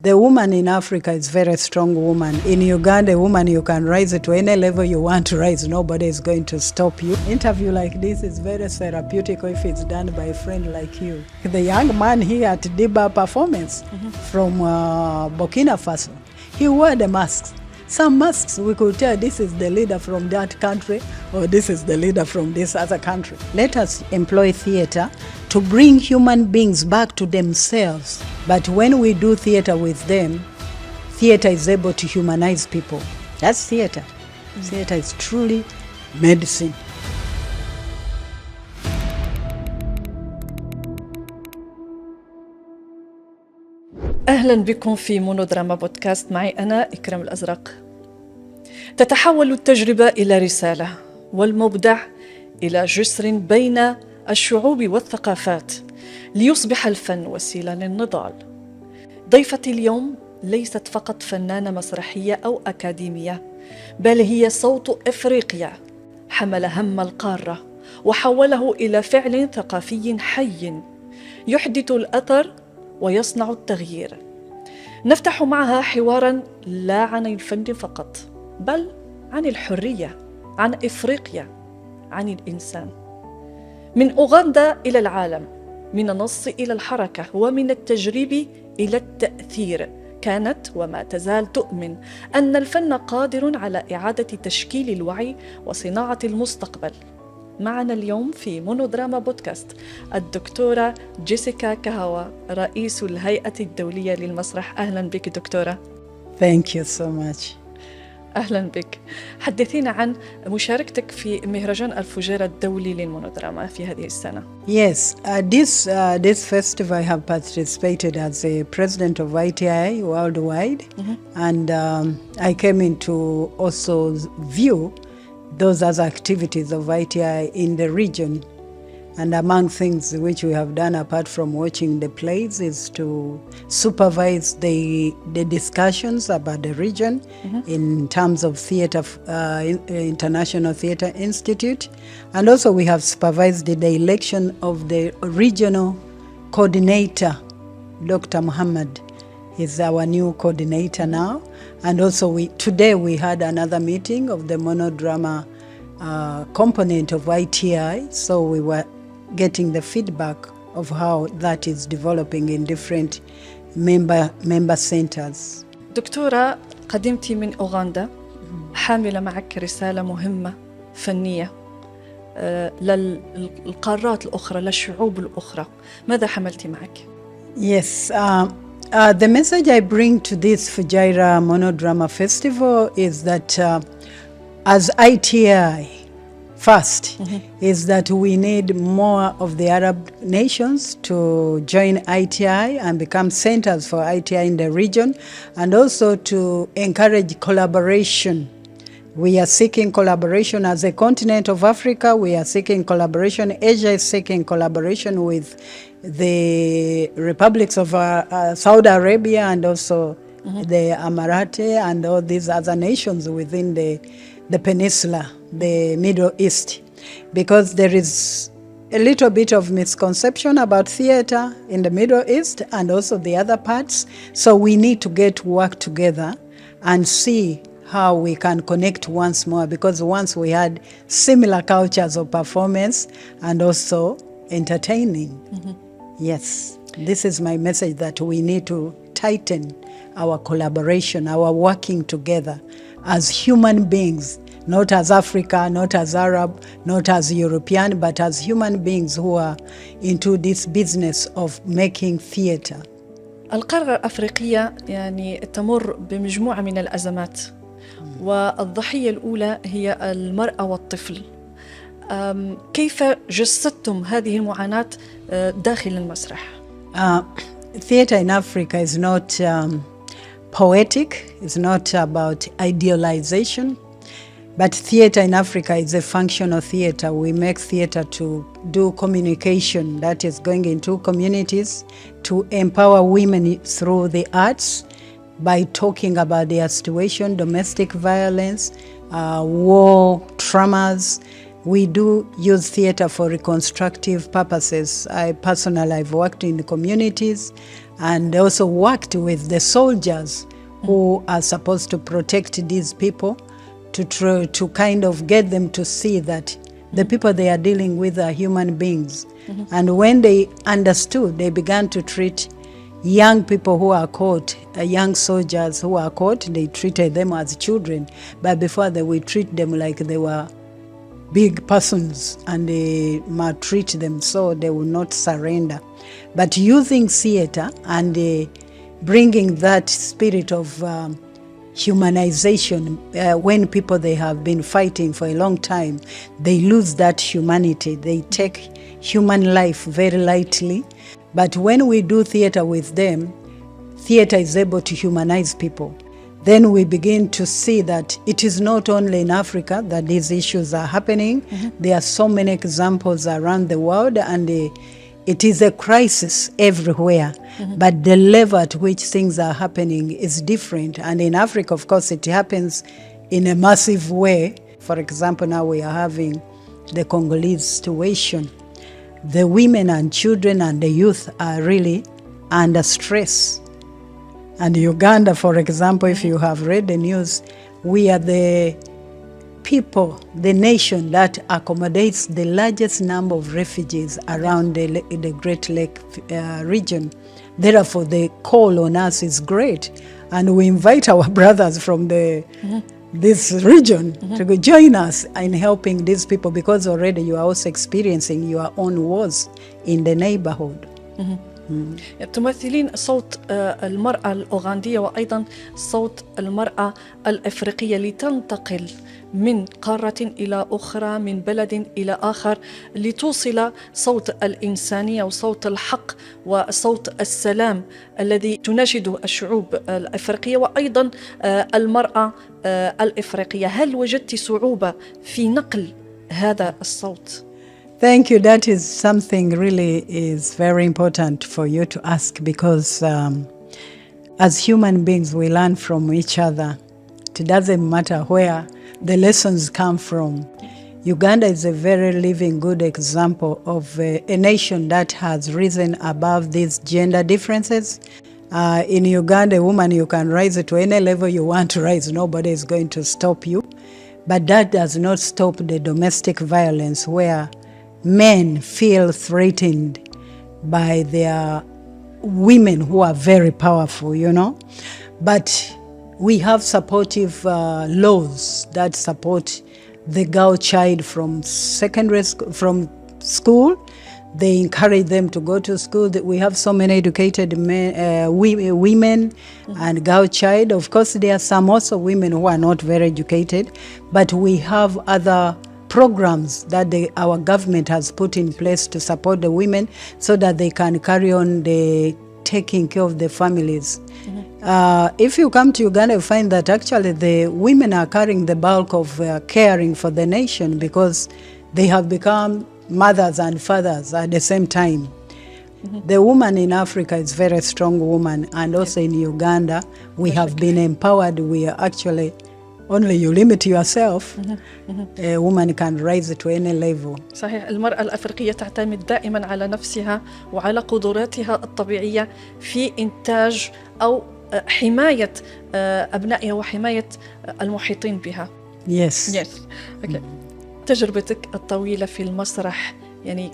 The woman in Africa is a very strong woman. In Uganda, a woman, you can rise to any level you want to rise. Nobody is going to stop you. Interview like this is very therapeutic if it's done by a friend like you. The young man here at Diba Performance from Burkina Faso, he wore the masks. Some masks, we could tell this is the leader from that country or this is the leader from this other country. Let us employ theater to bring human beings back to themselves. But when we do theater with them, theater is able to humanize people. That's theater. Theater is truly medicine. أهلا بكم في مونودراما بودكاست معي أنا إكرام الأزرق. تتحول التجربة إلى رسالة والمبدع إلى جسر بين الشعوب والثقافات ليصبح الفن وسيلة للنضال. ضيفتي اليوم ليست فقط فنانة مسرحية أو أكاديمية، بل هي صوت إفريقيا حمل هم القارة وحوله إلى فعل ثقافي حي يحدث الأثر ويصنع التغيير. نفتح معها حواراً لا عن الفن فقط، بل عن الحرية، عن إفريقيا، عن الإنسان. من أوغندا إلى العالم، من النص إلى الحركة، ومن التجريب إلى التأثير. كانت وما تزال تؤمن أن الفن قادر على إعادة تشكيل الوعي وصناعة المستقبل. معنا اليوم في مونودراما بودكاست الدكتورة جيسيكا كاهوا، رئيس الهيئة الدولية للمسرح. أهلا بك دكتورة. Thank you so much. أهلا بك. حدثينا عن مشاركتك في مهرجان الفجيرة الدولي للمونودراما في هذه السنة. Yes, this festival I have participated as a president of ITI worldwide, and I came in to also view those other activities of ITI in the region. And among things which we have done apart from watching the plays is to supervise the discussions about the region in terms of theatre, International Theatre Institute. And also we have supervised the election of the regional coordinator, Dr. Muhammad. He's our new coordinator now. And also today we had another meeting of the monodrama component of ITI. So we were getting the feedback of how that is developing in different member centers. دكتورة، قدمتي من أوغندا حاملة معك رسالة مهمة فنية للقارات الأخرى، للشعوب الأخرى. ماذا حملتي معك؟ Yes, the message I bring to this Fujairah Monodrama Festival is that as ITI, first, is that we need more of the Arab nations to join ITI and become centers for ITI in the region, and also to encourage collaboration. We are seeking collaboration as a continent of Africa. We are seeking collaboration. Asia is seeking collaboration with the republics of Saudi Arabia and also the Emirati and all these other nations within the peninsula, the Middle East, because there is a little bit of misconception about theater in the Middle East and also the other parts. So we need to get to work together and see how we can connect once more, because once we had similar cultures of performance and also entertaining. Yes, this is my message, that we need to tighten our collaboration, our working together as human beings, not as Africa, not as Arab, not as European, but as human beings who are into this business of making theater. القارة الأفريقية يعني تمر بمجموعة من الأزمات، والضحية الأولى هي المرأة والطفل. كيف جسدتم هذه المعاناة داخل المسرح؟ Theater in Africa is not poetic, it's not about idealization, but theater in Africa is a functional theater. We make theater to do communication, that is going into communities, to empower women through the arts by talking about their situation, domestic violence, war, traumas. We do use theater for reconstructive purposes. I personally, I've worked in the communities and also worked with the soldiers who are supposed to protect these people, to kind of get them to see that the people they are dealing with are human beings. And when they understood, they began to treat young people who are caught, young soldiers who are caught, they treated them as children. But before they would treat them like they were big persons, and they maltreat them so they will not surrender. But using theater and bringing that spirit of humanization, when people they have been fighting for a long time, they lose that humanity. They take human life very lightly. But when we do theater with them, theater is able to humanize people. Then we begin to see that it is not only in Africa that these issues are happening. There are so many examples around the world, and it is a crisis everywhere. But the level at which things are happening is different. And in Africa, of course, it happens in a massive way. For example, now we are having the Congolese situation. The women and children and the youth are really under stress. And Uganda, for example, if you have read the news, we are the people, the nation that accommodates the largest number of refugees around the Great Lake region. Therefore, the call on us is great. And we invite our brothers from this region to join us in helping these people, because already you are also experiencing your own wars in the neighborhood. تمثلين صوت المرأة الأوغندية وأيضا صوت المرأة الأفريقية لتنتقل من قارة إلى أخرى، من بلد إلى آخر، لتوصل صوت الإنسانية وصوت الحق وصوت السلام الذي تناشده الشعوب الأفريقية وأيضا المرأة الأفريقية. هل وجدت صعوبة في نقل هذا الصوت؟ Thank you. That is something really is very important for you to ask, because as human beings, we learn from each other. It doesn't matter where the lessons come from. Uganda is a very living, good example of a nation that has risen above these gender differences. In Uganda, a woman, you can rise to any level you want to rise. Nobody is going to stop you. But that does not stop the domestic violence where men feel threatened by their women who are very powerful, But we have supportive laws that support the girl child from from school. They encourage them to go to school. We have so many educated women and girl child. Of course, there are some also women who are not very educated, but we have other programs that our government has put in place to support the women so that they can carry on taking care of the families. If you come to Uganda, you find that actually the women are carrying the bulk of caring for the nation, because they have become mothers and fathers at the same time. The woman in Africa is a very strong woman, and also in Uganda, we have been empowered. We are actually, only you limit yourself, a woman can rise to any level. صحيح. المرأة الأفريقية تعتمد دائما على نفسها وعلى قدراتها الطبيعية في إنتاج أو حماية أبنائها وحماية المحيطين بها. Yes. Okay. تجربتك الطويلة في المسرح، يعني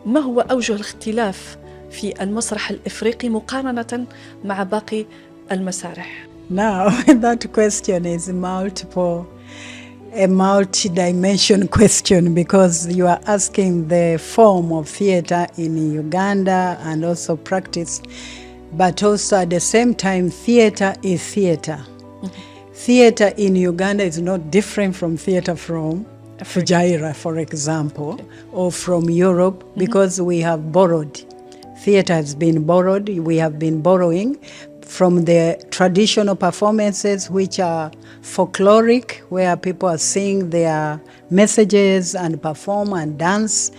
ما هو أوجه الاختلاف في المسرح الإفريقي مقارنة مع باقي المسارح؟ Now, that question is a multi-dimension question, because you are asking the form of theater in Uganda and also practice, but also at the same time, theater is theater. Theater in Uganda is not different from theater from Fujairah, for example, or from Europe, because we have borrowed. Theater has been borrowed. We have been borrowing from the traditional performances, which are folkloric, where people are singing their messages and perform and dance.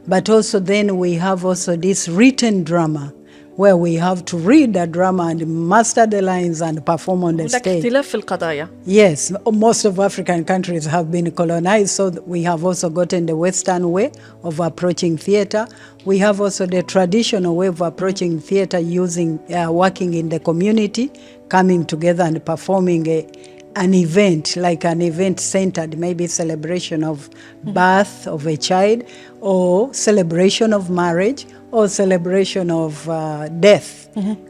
But also then we have also this written drama, where we have to read the drama and master the lines and perform on the هناك stage. اختلاف في القضايا. Yes, most of African countries have been colonized, so we have also gotten the Western way of approaching theater. We have also the traditional way of approaching theater, using working in the community, coming together and performing an event, like an event centered, maybe celebration of birth of a child, or celebration of marriage, or celebration of death.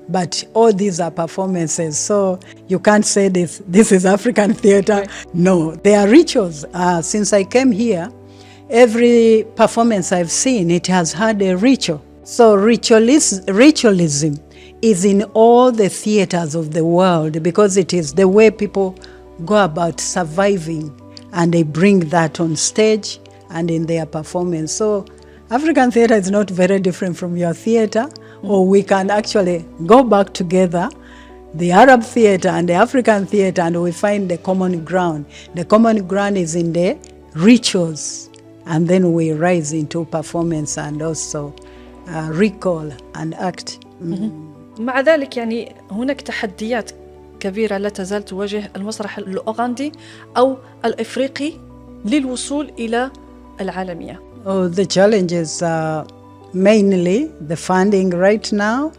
But all these are performances, so you can't say this is African theater. Right. No, they are rituals. Since I came here, every performance I've seen, it has had a ritual. So ritualism is in all the theaters of the world, because it is the way people go about surviving, and they bring that on stage and in their performance. So African theater is not very different from your theater, or we can actually go back together, the Arab theater and the African theater, and we find the common ground. The common ground is in the rituals, and then we rise into performance and also recall and act. مع ذلك يعني هناك تحديات كبيرة لا تزال تواجه المسرح الأوغندي أو الإفريقي للوصول إلى العالمية. The challenges are mainly the funding right now.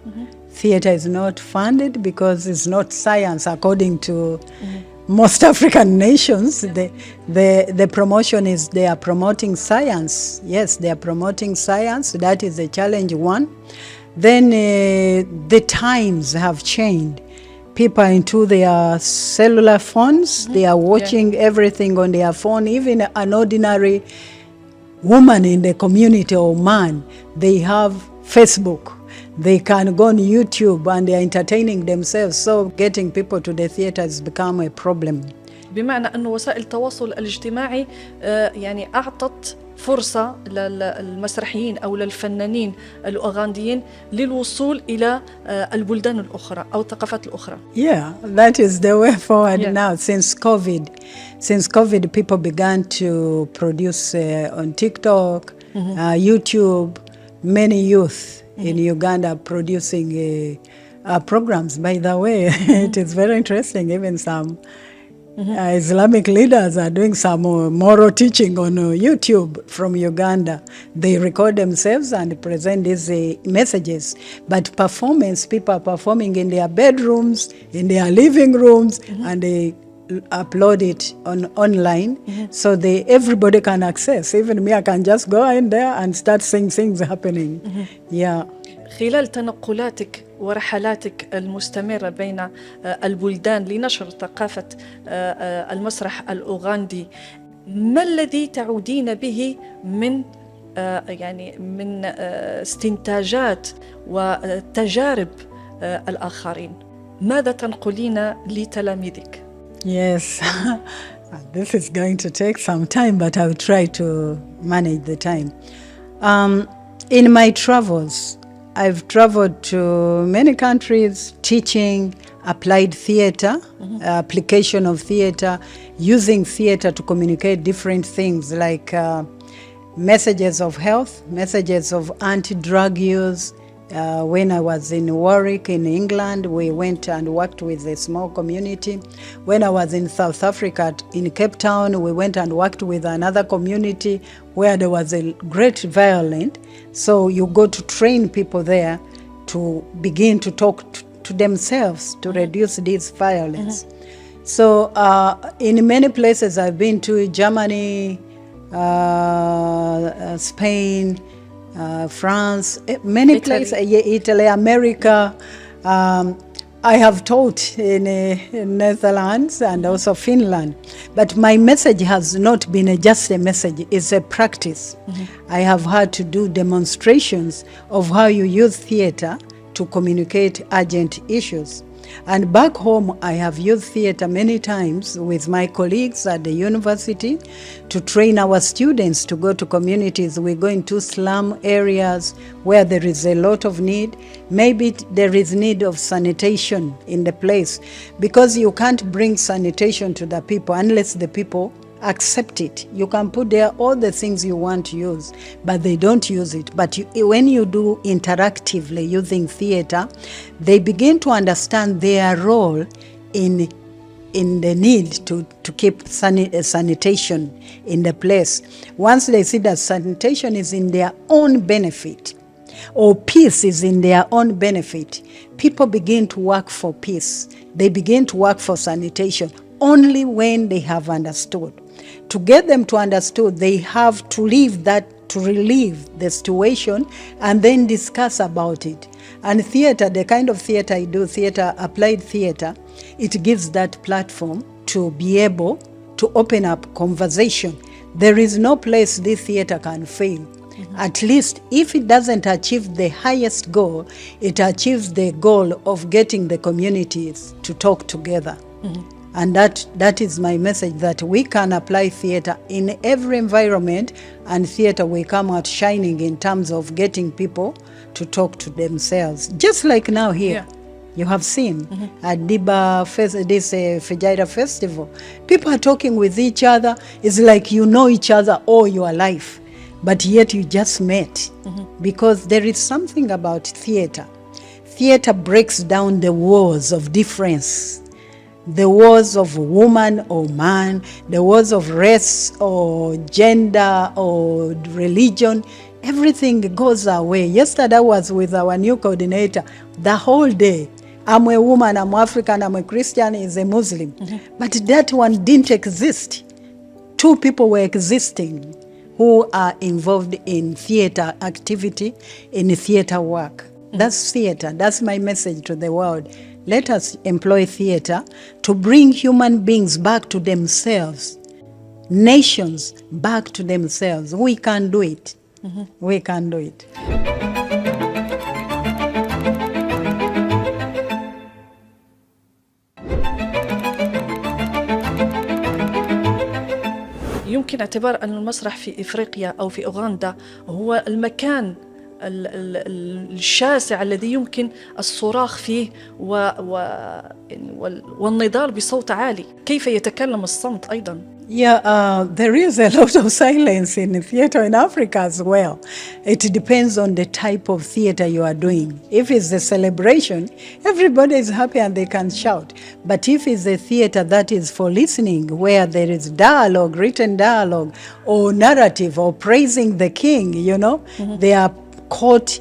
Theater is not funded because it's not science according to most African nations. The promotion is they are promoting science. Yes, they are promoting science. That is a challenge one. Then the times have changed. People are into their cellular phones. They are watching everything on their phone. Even an ordinary woman in the community or man, they have Facebook. They can go on YouTube and they are entertaining themselves. So getting people to the theater has become a problem. بمعنى أن وسائل التواصل الاجتماعي يعني أعطت فرصة للمسرحيين أو للفنانين الأوغنديين للوصول إلى البلدان الأخرى أو الثقافات الأخرى. Yeah, that is the way forward now. Since COVID, people began to produce on TikTok, YouTube. Many youth in Uganda producing programs. By the way, it is very interesting. Even some Islamic leaders are doing some moral teaching on YouTube from Uganda. They record themselves and present these messages. But performance, people are performing in their bedrooms, in their living rooms, and they upload it online, so everybody can access. Even me, I can just go in there and start seeing things happening. Yeah. خلال تنقلاتك ورحلاتك المستمرة بين البلدان لنشر ثقافة المسرح الأوغندي، ما الذي تعودين به من من استنتاجات وتجارب الآخرين؟ ماذا تنقلين لتلاميذك؟ Yes, this is going to take some time, but I'll try to manage the time. In my travels, I've traveled to many countries teaching applied theater, application of theater, using theater to communicate different things like messages of health, messages of anti-drug use. When I was in Warwick in England, we went and worked with a small community. When I was in South Africa, in Cape Town, we went and worked with another community where there was a great violence. So you go to train people there to begin to talk to themselves to reduce this violence. So in many places I've been to, Germany, Spain, France, many places, Italy, America. I have taught in Netherlands and also Finland. But my message has not been just a message, it's a practice. I have had to do demonstrations of how you use theater to communicate urgent issues. And back home, I have used theater many times with my colleagues at the university to train our students to go to communities. We go into slum areas where there is a lot of need. Maybe there is need of sanitation in the place, because you can't bring sanitation to the people unless the people accept it. You can put there all the things you want to use, but they don't use it. But when you do interactively using theater, they begin to understand their role in the need to keep sanitation in the place. Once they see that sanitation is in their own benefit, or peace is in their own benefit, people begin to work for peace. They begin to work for sanitation only when they have understood. To get them to understood, they have to leave that, to relieve the situation and then discuss about it. And theater, the kind of theater I do, theater, applied theater, it gives that platform to be able to open up conversation. There is no place this theater can fail. Mm-hmm. At least if it doesn't achieve the highest goal, it achieves the goal of getting the communities to talk together. Mm-hmm. And that is my message, that we can apply theater in every environment, and theater will come out shining in terms of getting people to talk to themselves. Just like now here. Yeah. You have seen at Diba this Fujairah festival. People are talking with each other. It's like you know each other all your life, but yet you just met. Because there is something about theater. Theater breaks down the walls of difference. The walls of woman or man, the walls of race or gender or religion, everything goes away. Yesterday I was with our new coordinator the whole day. I'm a woman, I'm African, I'm a Christian, he's a Muslim. But that one didn't exist. Two people were existing who are involved in theater activity, in theater work. That's theater. That's my message to the world. Let us employ theater to bring human beings back to themselves, nations back to themselves. We can do it. We can do it. يمكن اعتبار أن المسرح في إفريقيا أو في أوغندا هو المكان الشاسع الذي يمكن الصراخ فيه والنضال بصوت عالي. كيف يتكلم الصمت أيضا؟ Yeah, there is a lot of silence in theater in Africa as well. It depends on the type of theater you are doing. If it's a celebration, everybody is happy and they can shout. But if it's a theater that is for listening, where there is dialogue, written dialogue, or narrative, or praising the king, you know, there are court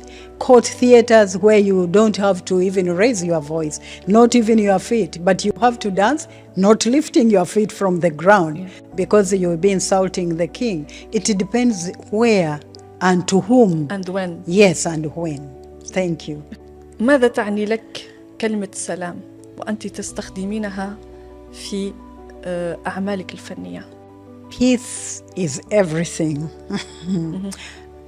theaters where you don't have to even raise your voice, not even your feet, but you have to dance, not lifting your feet from the ground, because you will be insulting the king. It depends where and to whom. And when. Yes, and when. Thank you. ماذا تعني لك كلمة سلام وأنت تستخدمينها في أعمالك الفنية؟ Peace is everything.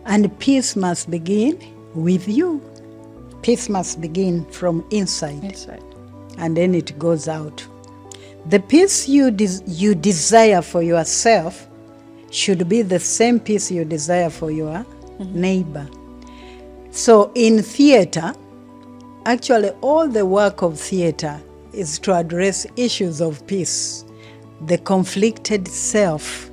And peace must begin with you. Peace must begin from inside. And then it goes out. The peace you desire for yourself should be the same peace you desire for your neighbor. So in theater, actually all the work of theater is to address issues of peace, the conflicted self,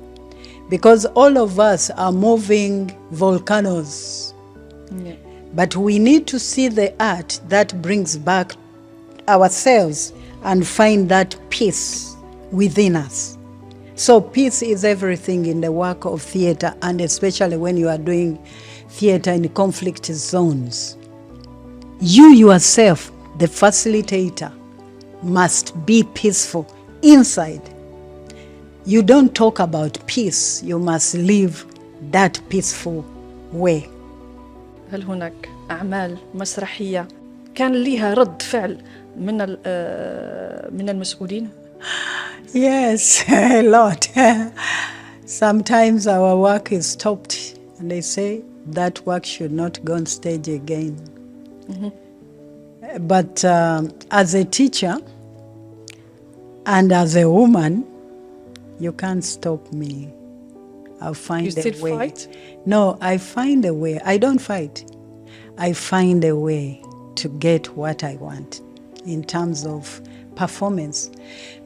because all of us are moving volcanoes. Yeah. But we need to see the art that brings back ourselves and find that peace within us. So peace is everything in the work of theater, and especially when you are doing theater in conflict zones. You yourself, the facilitator, must be peaceful inside. You don't talk about peace, you must live that peaceful way. هل هناك أعمال مسرحية كان لها رد فعل من المسؤولين؟ Yes, a lot. Sometimes our work is stopped and they say that work should not go on stage again. But as a teacher and as a woman, you can't stop me. I'll find a way. You still fight? No, I find a way. I don't fight. I find a way to get what I want in terms of performance.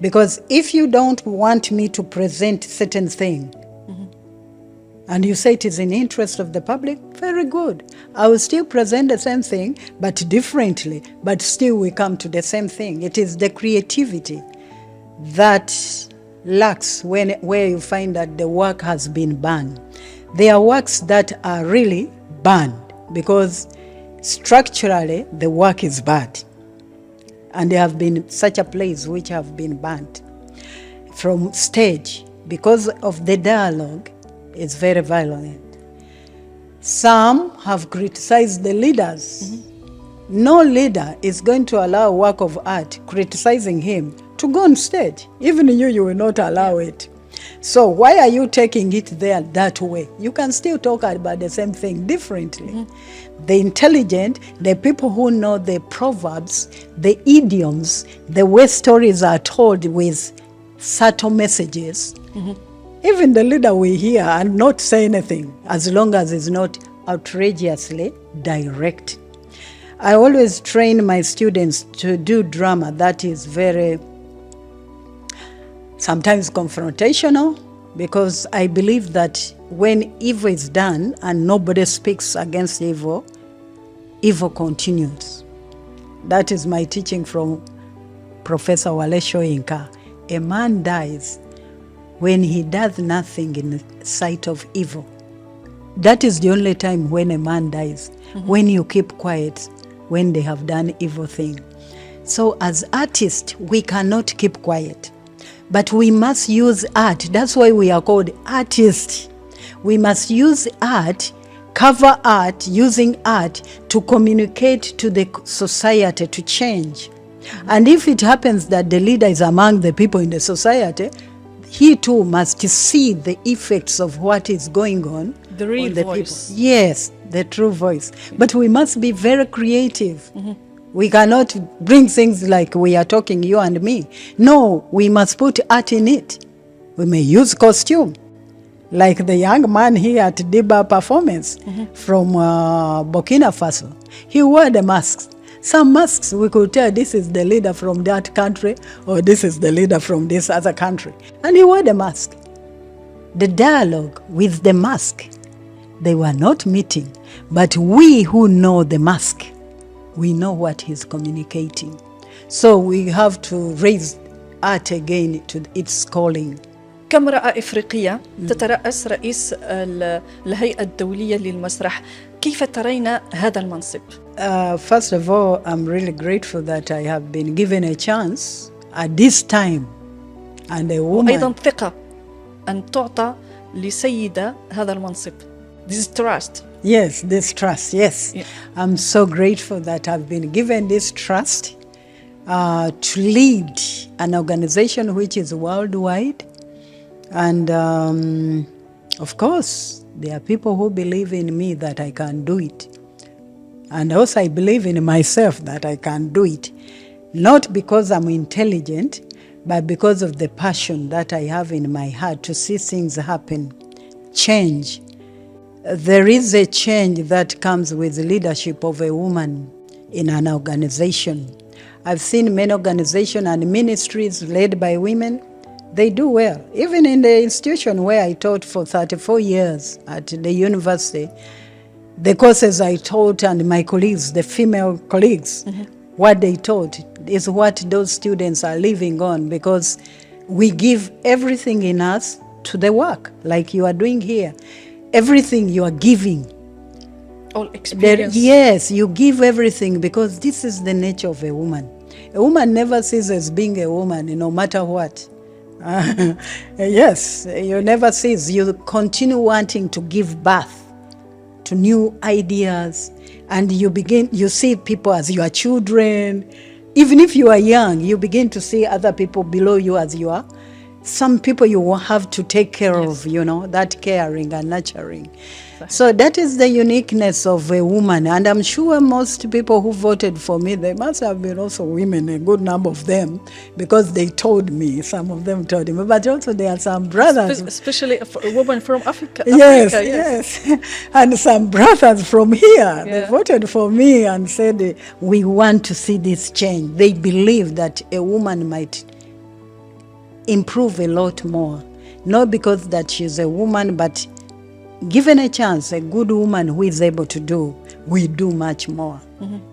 Because if you don't want me to present certain thing, and you say it is in the interest of the public, very good. I will still present the same thing, but differently. But still we come to the same thing. It is the creativity that lacks where you find that the work has been banned. There are works that are really banned because structurally the work is bad. And there have been such a plays which have been banned from stage because of the dialogue. It's very violent. Some have criticized the leaders. No leader is going to allow a work of art criticizing him to go on stage. Even you will not allow it. So why are you taking it there that way? You can still talk about the same thing differently. The intelligent, the people who know the proverbs, the idioms, the way stories are told with subtle messages, even the leader will hear and not say anything as long as it's not outrageously direct. I always train my students to do drama that is very sometimes confrontational, because I believe that when evil is done and nobody speaks against evil, evil continues. That is my teaching from Professor Wale Soyinka. A man dies when he does nothing in the sight of evil. That is the only time when a man dies, when you keep quiet, when they have done evil thing. So as artists, we cannot keep quiet, but we must use art. That's why we are called artists. We must use art, cover art, using art to communicate to the society to change. And if it happens that the leader is among the people in the society, he too must see the effects of what is going on. The real on the voice. People. Yes, the true voice. But we must be very creative. We cannot bring things like we are talking, you and me. No, we must put art in it. We may use costume. Like the young man here at Diba performance from Burkina Faso. He wore the masks. Some masks we could tell this is the leader from that country or this is the leader from this other country. And he wore the mask. The dialogue with the mask, they were not meeting. But we who know the mask, we know what he's communicating. So we have to raise art again to its calling. كامرأة إفريقية تترأس رئيس الهيئة الدولية للمسرح، كيف ترين هذا المنصب؟ First of all, I'm really grateful that I have been given a chance at this time. And a woman. وأيضا ثقة أن تعطى لسيدة هذا المنصب. This is trust. Yes, this trust, yes. Yeah. I'm so grateful that I've been given this trust to lead an organization which is worldwide. And of course, there are people who believe in me that I can do it. And also I believe in myself that I can do it. Not because I'm intelligent, but because of the passion that I have in my heart to see things happen, change. There is a change that comes with the leadership of a woman in an organization. I've seen many organizations and ministries led by women. They do well. Even in the institution where I taught for 34 years at the university, the courses I taught and my colleagues, the female colleagues, what they taught is what those students are living on, because we give everything in us to the work, like you are doing here. Everything you are giving. All experience. Yes, you give everything because this is the nature of a woman. A woman never ceases being a woman, no matter what. Yes, you never cease. You continue wanting to give birth to new ideas, and you see people as your children. Even if you are young, you begin to see other people below you as you are. Some people you will have to take care of, that caring and nurturing. So that is the uniqueness of a woman. And I'm sure most people who voted for me, they must have been also women, a good number of them, because they told me, some of them told me. But also there are some brothers. Especially a woman from Africa. Yes, Africa, yes. And some brothers from here, they voted for me and said, we want to see this change. They believe that a woman might improve a lot more. Not because that she's a woman, but given a chance, a good woman who is able to do, we do much more.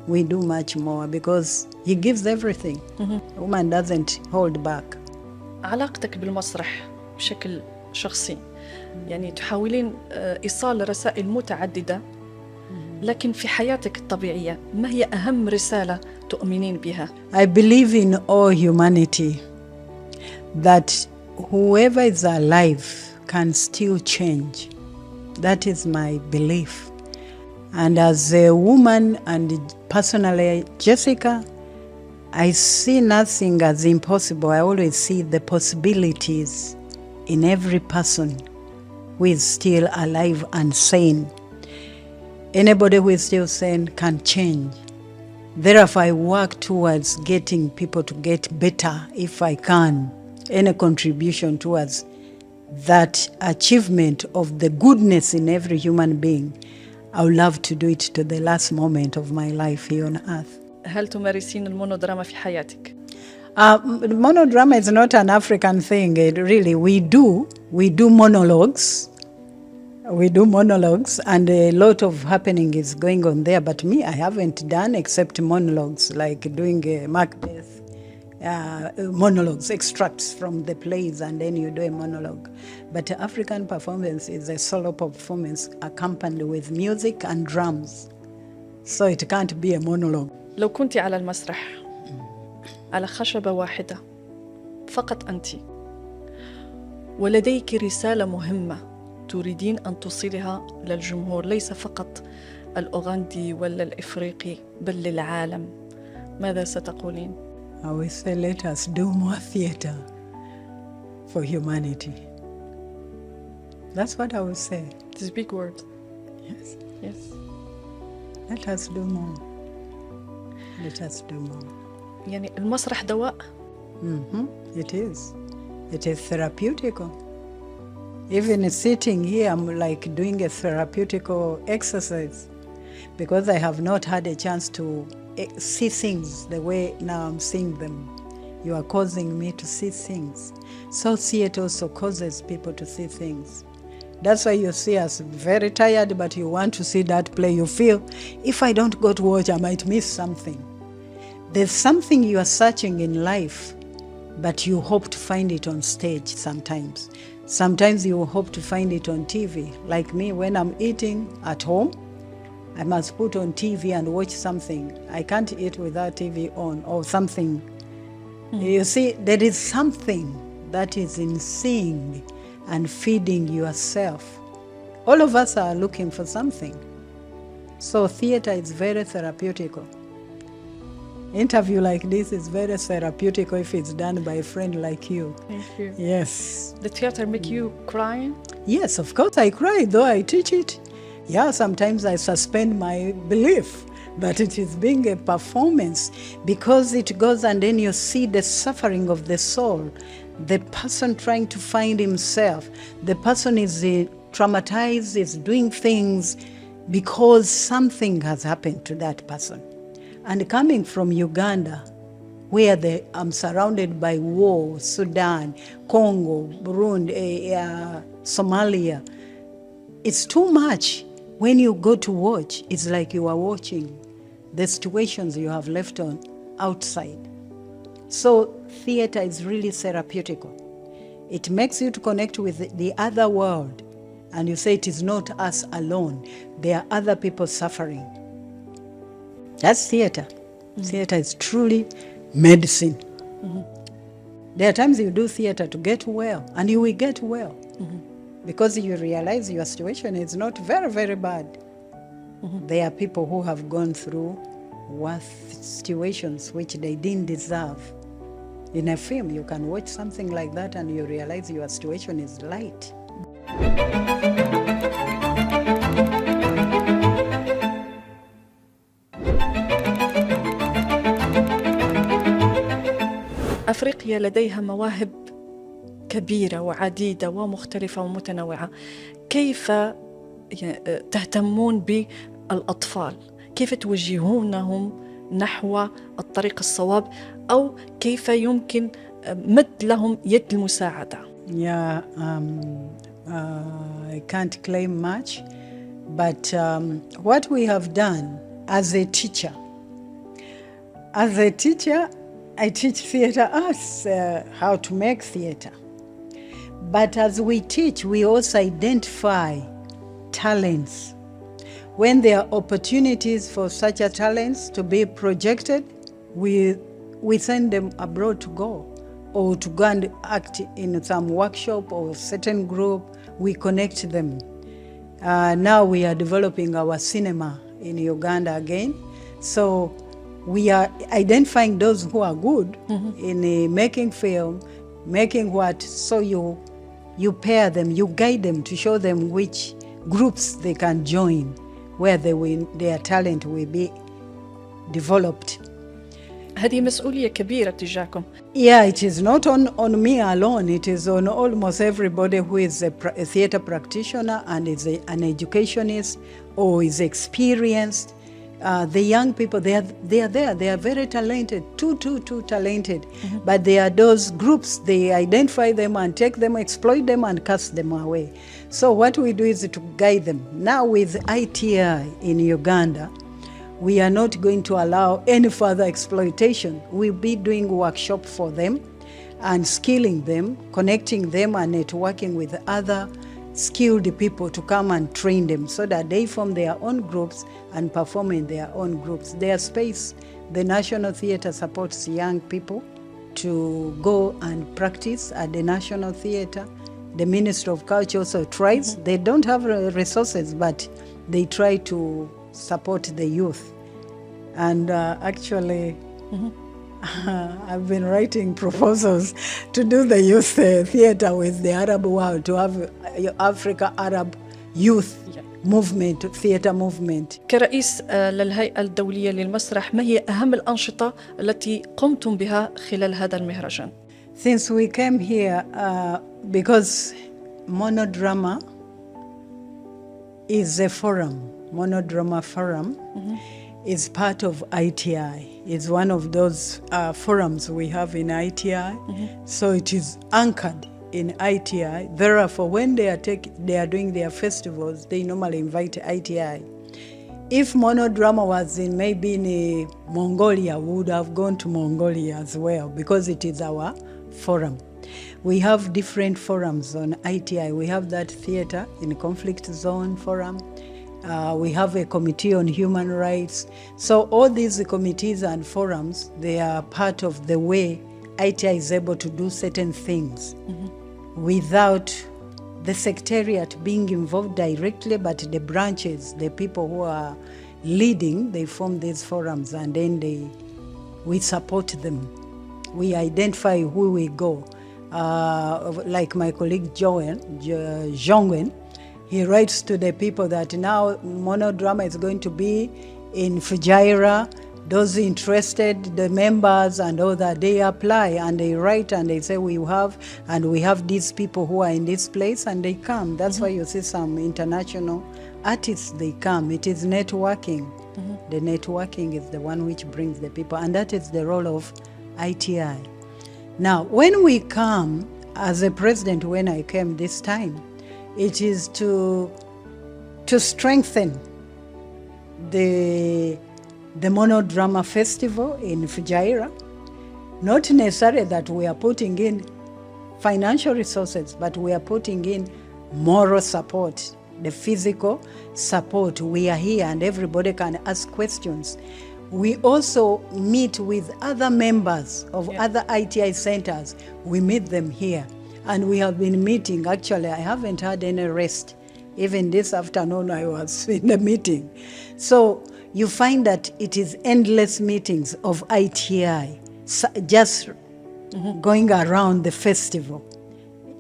We do much more because he gives everything. A woman doesn't hold back. علاقتك بالمسرح بشكل شخصي، يعني تحاولين إيصال رسائل متعددة، لكن في حياتك الطبيعية ما هي أهم رسالة تؤمنين بها؟ I believe in all humanity, that whoever is alive can still change. That is my belief. And as a woman and personally Jessica, I see nothing as impossible. I always see the possibilities in every person who is still alive and sane. Anybody who is still sane can change. Therefore, I work towards getting people to get better if I can. Any contribution towards that achievement of the goodness in every human being, I would love to do it to the last moment of my life here on earth. هل تمارسين المونودراما في حياتك؟ Monodrama is not an African thing. We do monologues. We do monologues, and a lot of happening is going on there. But me, I haven't done except monologues, like doing a Macbeth. Monologues, extracts from the plays, and then you do a monologue. But African performance is a solo performance accompanied with music and drums. So it can't be a monologue. لو كنت على المسرح على خشبة واحدة فقط أنت، ولديك رسالة مهمة تريدين أن توصلها للجمهور، ليس فقط الأوغندي ولا الإفريقي بل للعالم، ماذا ستقولين؟ I will say, let us do more theater for humanity. That's what I will say. It is a big word. Yes. Yes. Let us do more. Let us do more. يعني المسرح دواء. It is. It is therapeutical. Even sitting here, I'm like doing a therapeutical exercise because I have not had a chance to see things the way now I'm seeing them. You are causing me to see things. So theater also causes people to see things. That's why you see us very tired, but you want to see that play. You feel, if I don't go to watch, I might miss something. There's something you are searching in life, but you hope to find it on stage sometimes. Sometimes you hope to find it on TV. Like me, when I'm eating at home, I must put on TV and watch something. I can't eat without TV on or something. You see, there is something that is in seeing and feeding yourself. All of us are looking for something. So theater is very therapeutical. Interview like this is very therapeutical if it's done by a friend like you. Thank you. Yes. The theater make you cry? Yes, of course I cry, though I teach it. Yeah, sometimes I suspend my belief that it is being a performance because it goes and then you see the suffering of the soul, the person trying to find himself. The person is traumatized, is doing things because something has happened to that person. And coming from Uganda, where I'm surrounded by war, Sudan, Congo, Burundi, Somalia, it's too much. When you go to watch, it's like you are watching the situations you have left on outside. So theater is really therapeutical. It makes you to connect with the other world. And you say it is not us alone. There are other people suffering. That's theater. Theater is truly medicine. There are times you do theater to get well, and you will get well. Because you realize your situation is not very, very bad. There are people who have gone through worse situations which they didn't deserve. In a film, you can watch something like that and you realize your situation is light. أفريقيا لديها مواهب كبيرة وعديدة ومختلفة ومتنوعة. كيف تهتمون بالأطفال؟ كيف توجهونهم نحو الطريق الصواب، أو كيف يمكن مد لهم يد المساعدة؟ I can't claim much, but what we have done as a teacher, I teach theatre arts, how to make theatre. But as we teach, we also identify talents. When there are opportunities for such a talents to be projected, we send them abroad to go, or to go and act in some workshop or certain group. We connect them. Now we are developing our cinema in Uganda again. So we are identifying those who are good in making film, making what, so you pair them, you guide them to show them which groups they can join, where their talent will be developed. هذه مسؤولية كبيرة تجاهكم. Yeah, it is not on me alone. It is on almost everybody who is a theatre practitioner and is an educationist or is experienced. The young people, they are there. They are very talented, too talented. But there are those groups, they identify them and take them, exploit them and cast them away. So what we do is to guide them. Now with ITI in Uganda, we are not going to allow any further exploitation. We'll be doing workshop for them and skilling them, connecting them and networking with other skilled people to come and train them so that they form their own groups and perform in their own groups. Their space, the National Theatre supports young people to go and practice at the National Theatre. The Ministry of Culture also tries. They don't have resources, but they try to support the youth. And actually, I've been writing proposals to do the youth theatre with the Arab world, to have Africa Arab youth movement, theatre movement. كرئيس للهيئة الدولية للمسرح، ما هي أهم الأنشطة التي قمتم بها خلال هذا المهرجان؟ Since we came here, because Mounodrama is a forum, Mounodrama Forum is part of ITI. It's one of those forums we have in ITI. So it is anchored in ITI. Therefore, when they are doing their festivals, they normally invite ITI. If Mounodrama was maybe in Mongolia, we would have gone to Mongolia as well, because it is our forum. We have different forums on ITI. We have that theatre in conflict zone forum. We have a committee on human rights. So all these committees and forums, they are part of the way ITI is able to do certain things without the secretariat being involved directly, but the branches, the people who are leading, they form these forums, and then we support them. We identify who we go. Like my colleague Jongwen, he writes to the people that now Mounodrama is going to be in Fujairah. Those interested, the members and all that, they apply and they write and they say we have these people who are in this place, and they come. That's why you see some international artists, they come. It is networking. The networking is the one which brings the people, and that is the role of ITI. Now, when we come, as a president, when I came this time, it is to strengthen the Mounodrama Festival in Fujairah. Not necessarily that we are putting in financial resources, but we are putting in moral support, the physical support. We are here and everybody can ask questions. We also meet with other members of other ITI centers. We meet them here. And we have been meeting. Actually, I haven't had any rest. Even this afternoon, I was in a meeting. So you find that it is endless meetings of ITI, just going around the festival.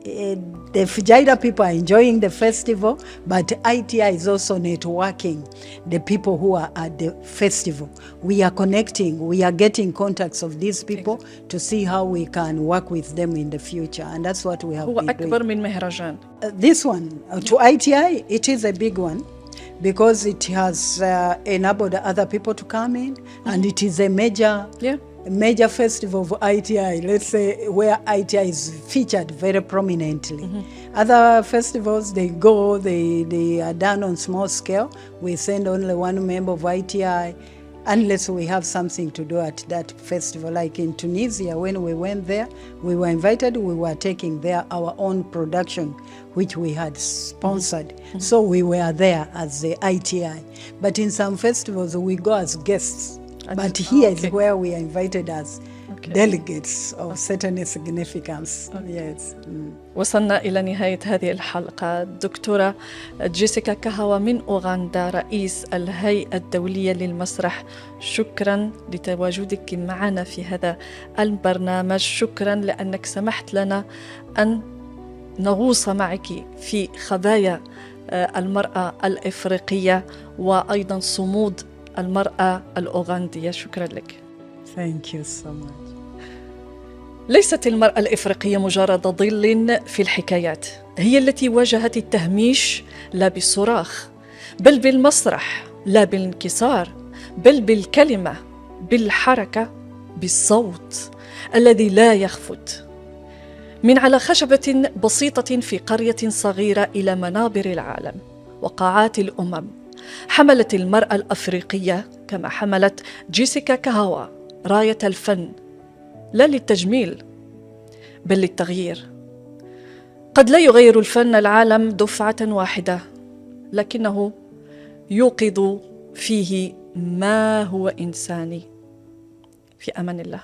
the Fujairah people are enjoying the festival, but ITI is also networking the people who are at the festival. We are connecting, we are getting contacts of these people to see how we can work with them in the future, and that's what we have هو been أكبر doing. من مهرجان. This one, to ITI, it is a big one because it has enabled other people to come in, and it is a major festival of ITI, let's say, where ITI is featured very prominently. Other festivals, they are done on small scale. We send only one member of ITI unless we have something to do at that festival. Like in Tunisia, when we went there, we were invited, we were taking there our own production, which we had sponsored. So we were there as the ITI. But in some festivals, we go as guests. But here is where we are invited as delegates of certain significance. Yes. وصلنا إلى نهاية هذه الحلقة. الدكتورة جيسيكا كاهوا من أوغندا، رئيس الهيئة الدولية للمسرح، شكرا لتواجدك معنا في هذا البرنامج. شكرا لأنك سمحت لنا أن نغوص معك في خبايا المرأة الإفريقية وأيضا صمود المرأة الأوغندية. شكرا لك. Thank you so much. ليست المرأة الإفريقية مجرد ظل في الحكايات، هي التي واجهت التهميش لا بالصراخ، بل بالمسرح، لا بالانكسار، بل بالكلمة، بالحركة، بالصوت الذي لا يخفت. من على خشبة بسيطة في قرية صغيرة إلى منابر العالم وقاعات الأمم، حملت المرأة الأفريقية كما حملت جيسيكا كاهوا راية الفن، لا للتجميل بل للتغيير. قد لا يغير الفن العالم دفعة واحدة، لكنه يوقظ فيه ما هو إنساني. في أمان الله.